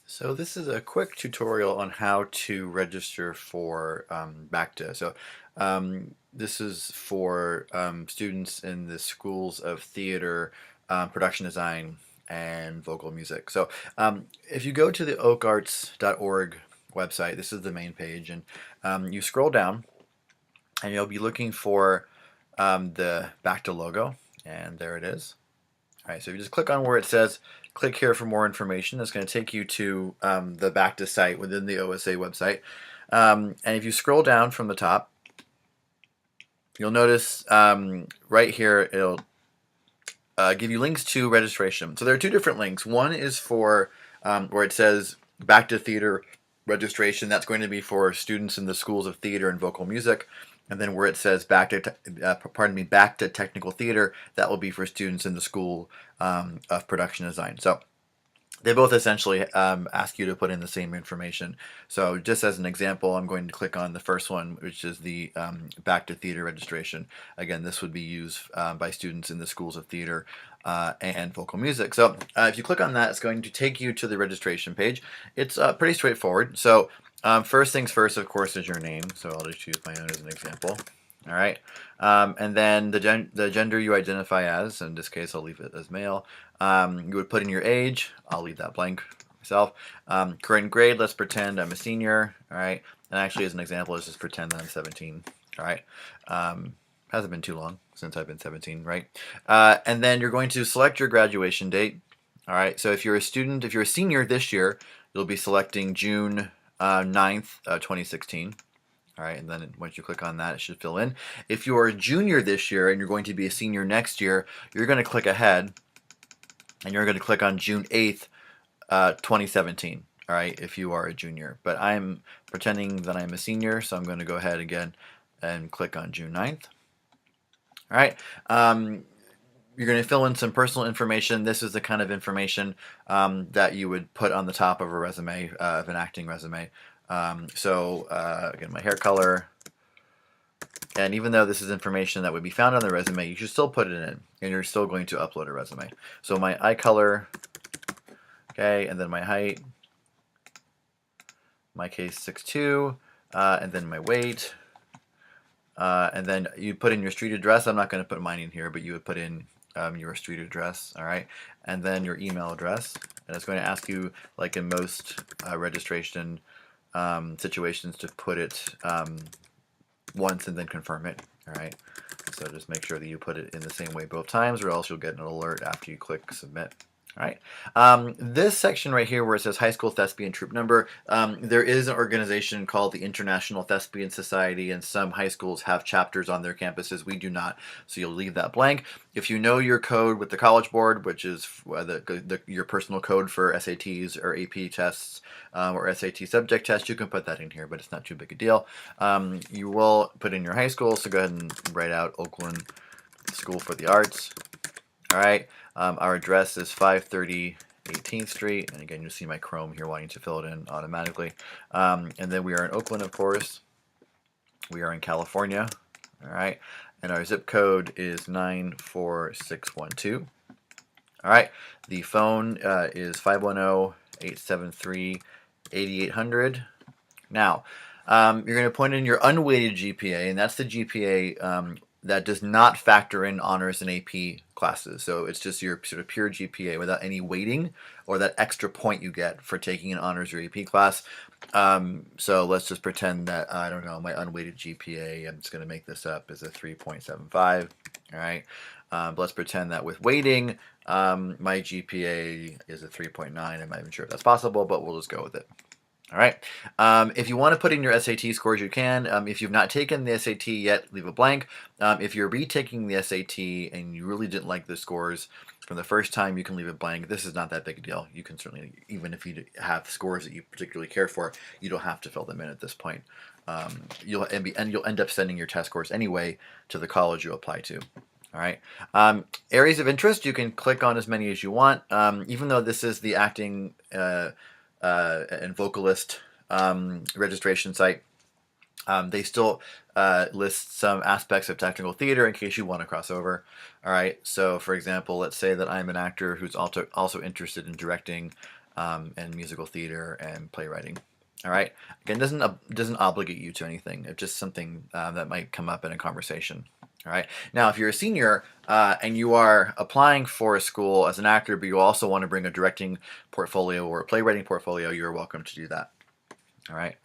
So this is a quick tutorial on how to register for BACTA. This is for students in the schools of theater, production design, and vocal music. If you go to the oakarts.org website, this is the main page, and you scroll down, and you'll be looking for the BACTA logo, and there it is. All right, so if you just click on where it says click here for more information, it's going to take you to the BACTA site within the OSA website. And if you scroll down from the top, you'll notice right here it'll give you links to registration. So there are two different links. One is for where it says BACTA Theater registration. That's going to be for students in the schools of theater and vocal music. And then where it says BACTA Technical Theater, that will be for students in the school of production design. So they both essentially ask you to put in the same information. So just as an example, I'm going to click on the first one, which is the BACTA Theater registration. Again, this would be used by students in the schools of theater and vocal music. So if you click on that, it's going to take you to the registration page. It's pretty straightforward. So first things first, of course, is your name. So I'll just use my own as an example. All right, and then the gender you identify as. In this case, I'll leave it as male. You would put in your age. I'll leave that blank myself. Current grade. Let's pretend I'm a senior. All right, and actually, as an example, let's just pretend that I'm 17. All right, hasn't been too long since I've been 17, right? And then you're going to select your graduation date. All right, so if you're a student, if you're a senior this year, you'll be selecting June 9th, 2016. All right, and then once you click on that, it should fill in. If you're a junior this year and you're going to be a senior next year, you're going to click ahead, and you're going to click on June 8th, 2017. All right, if you are a junior. But I'm pretending that I'm a senior, so I'm going to go ahead again and click on June 9th. All right. You're going to fill in some personal information. This is the kind of information that you would put on the top of a resume, of an acting resume. Again, my hair color, and even though this is information that would be found on the resume, you should still put it in, and you're still going to upload a resume. So my eye color, okay, and then my height, my case 6'2", and then my weight, and then you put in your street address. I'm not going to put mine in here, but you would put in your street address, all right, and then your email address, and it's going to ask you, like in most registration situations, to put it once and then confirm it. All right, so just make sure that you put it in the same way both times, or else you'll get an alert after you click submit. All right. This section right here where it says high school thespian troop number, there is an organization called the International Thespian Society, and some high schools have chapters on their campuses. We do not, so you'll leave that blank. If you know your code with the College Board, which is your personal code for SATs or AP tests or SAT subject tests, you can put that in here, but it's not too big a deal. You will put in your high school, so go ahead and write out Oakland School for the Arts. All right, our address is 530 18th Street, and again, you'll see my Chrome here wanting to fill it in automatically. And then we are in Oakland, of course. We are in California, all right, and our zip code is 94612. All right, the phone is 510-873-8800. Now, you're going to put in your unweighted GPA, and that's the GPA that does not factor in honors and AP classes. So it's just your sort of pure GPA without any weighting or that extra point you get for taking an honors or AP class. So let's just pretend that, I don't know, my unweighted GPA, I'm just going to make this up, is a 3.75. All right. But let's pretend that with weighting, my GPA is a 3.9. I'm not even sure if that's possible, but we'll just go with it. All right. If you want to put in your SAT scores, you can. If you've not taken the SAT yet, leave a blank. If you're retaking the SAT and you really didn't like the scores from the first time, you can leave it blank. This is not that big a deal. You can certainly, even if you have scores that you particularly care for, you don't have to fill them in at this point. You'll end up sending your test scores anyway to the college you apply to. All right. Areas of interest, you can click on as many as you want. Even though this is the acting and vocalist registration site, they still list some aspects of technical theater in case you want to cross over. All right, so for example, let's say that I'm an actor who's also interested in directing and musical theater and playwriting. All right. Again, doesn't obligate you to anything. It's just something that might come up in a conversation. All right. Now, if you're a senior and you are applying for a school as an actor, but you also want to bring a directing portfolio or a playwriting portfolio, you're welcome to do that. All right.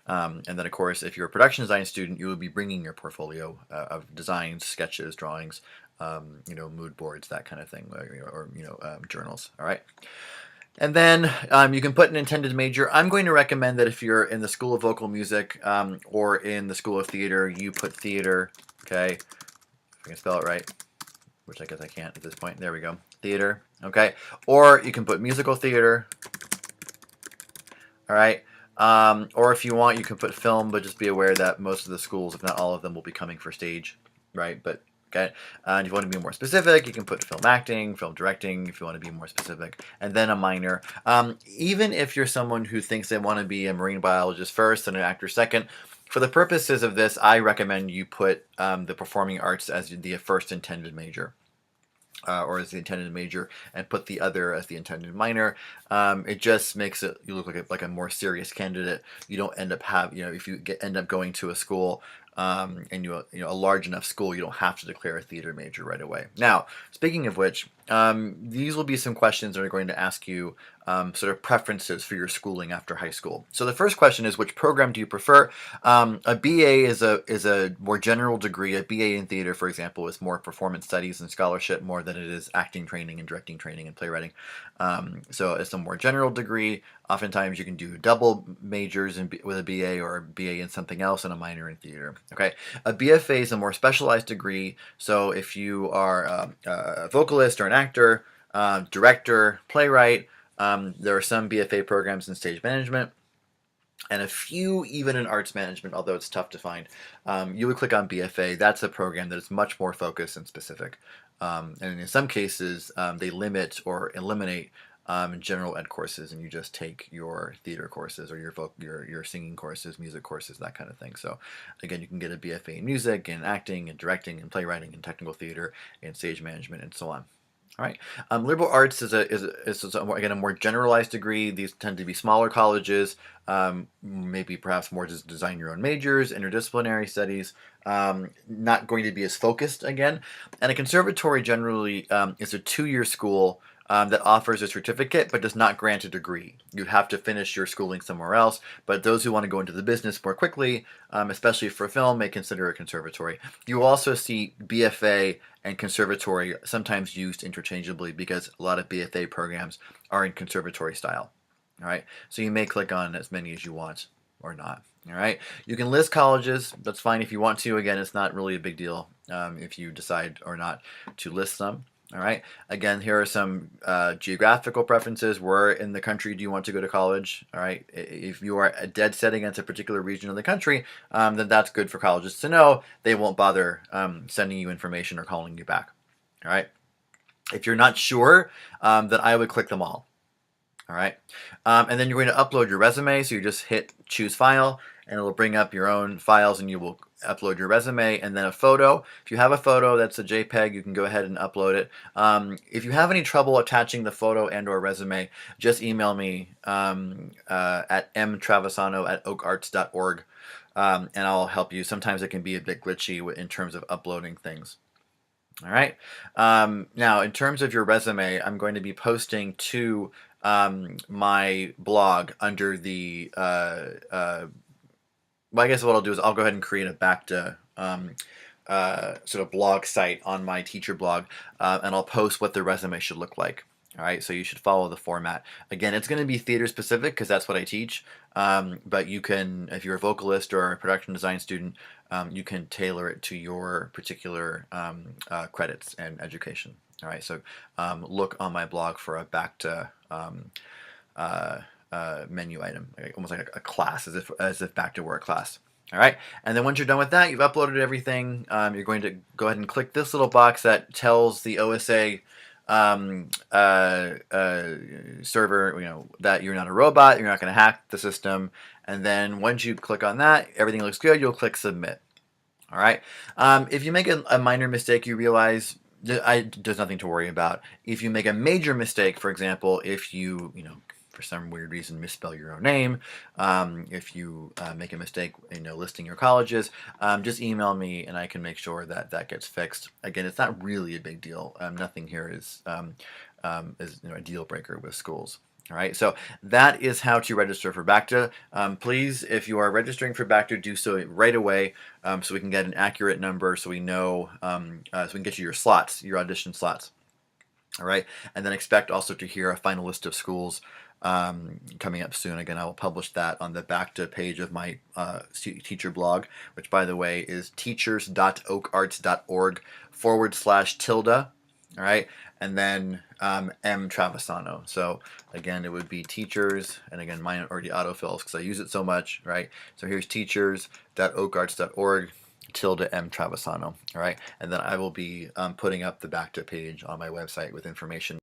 And then, of course, if you're a production design student, you will be bringing your portfolio of designs, sketches, drawings, mood boards, that kind of thing, or journals. All right. And then you can put an intended major. I'm going to recommend that if you're in the School of Vocal Music or in the School of Theater, you put theater. Okay, if I can spell it right, which I guess I can't at this point. There we go. Theater. Okay, or you can put musical theater. All right. Or if you want, you can put film, but just be aware that most of the schools, if not all of them, will be coming for stage, right? But okay. And if you want to be more specific, you can put film acting, film directing, if you want to be more specific, and then a minor. Even if you're someone who thinks they want to be a marine biologist first and an actor second, for the purposes of this, I recommend you put the performing arts as the first intended major. Or as the intended major, and put the other as the intended minor. It just makes it you look like a more serious candidate. You don't end up if you end up going to a school and a large enough school, you don't have to declare a theater major right away. Now, speaking of which, these will be some questions that are going to ask you sort of preferences for your schooling after high school. So the first question is, which program do you prefer? A BA is a more general degree. A BA in theater, for example, is more performance studies and scholarship more than it is acting training and directing training and playwriting. So it's a more general degree. Oftentimes you can do double majors with a BA or a BA in something else and a minor in theater. Okay, a BFA is a more specialized degree. So if you are a vocalist or an actor, director, playwright, there are some BFA programs in stage management and a few even in arts management, although it's tough to find. You would click on BFA. That's a program that is much more focused and specific. And in some cases, they limit or eliminate general ed courses, and you just take your theater courses or your singing courses, music courses, that kind of thing. So again, you can get a BFA in music and acting and directing and playwriting and technical theater and stage management and so on. All right. Liberal arts is again a more generalized degree. These tend to be smaller colleges, maybe perhaps more just design your own majors, interdisciplinary studies. Not going to be as focused again. And a conservatory generally is a 2-year school that offers a certificate but does not grant a degree. You have to finish your schooling somewhere else, but those who want to go into the business more quickly, especially for film, may consider a conservatory. You will also see BFA and conservatory sometimes used interchangeably because a lot of BFA programs are in conservatory style. All right, so you may click on as many as you want or not. All right, you can list colleges. That's fine if you want to. Again, it's not really a big deal if you decide or not to list them. All right. Again, here are some geographical preferences. Where in the country do you want to go to college? All right. If you are dead set against a particular region of the country, then that's good for colleges to know. They won't bother sending you information or calling you back. All right. If you're not sure, then I would click them all. All right. And then you're going to upload your resume. So you just hit choose file and it will bring up your own files and you will upload your resume and then a photo. If you have a photo that's a JPEG, you can go ahead and upload it. If you have any trouble attaching the photo and or resume, just email me at mtravisano@oakarts.org and I'll help you. Sometimes it can be a bit glitchy in terms of uploading things. All right. Now, in terms of your resume, I'm going to be posting to my blog under the well, I guess what I'll do is I'll go ahead and create a BACTA sort of blog site on my teacher blog, and I'll post what the resume should look like. All right, so you should follow the format. Again, it's going to be theater specific because that's what I teach, but you can, if you're a vocalist or a production design student, you can tailor it to your particular credits and education. All right, so look on my blog for a BACTA menu item, almost like a class, as if BACTA were a class. All right, and then once you're done with that, you've uploaded everything. You're going to go ahead and click this little box that tells the OSA server, that you're not a robot, you're not going to hack the system. And then once you click on that, everything looks good. You'll click submit. All right. If you make a minor mistake, you realize there's nothing to worry about. If you make a major mistake, for example, if you for some weird reason misspell your own name, if you make a mistake, listing your colleges, just email me and I can make sure that that gets fixed. Again, it's not really a big deal. Nothing here is a deal breaker with schools. All right, so that is how to register for BACTA. Please, if you are registering for BACTA, do so right away, so we can get an accurate number, so we know, so we can get you your slots, your audition slots. All right, and then expect also to hear a final list of schools coming up soon. Again, I will publish that on the BACTA page of my teacher blog, which, by the way, is teachers.oakarts.org/tilde. All right, and then M Travisano. So again, it would be teachers, and again, mine already autofills because I use it so much, right? So here's teachers.oakarts.org tilde M Travisano. All right, and then I will be putting up the BACTA page on my website with information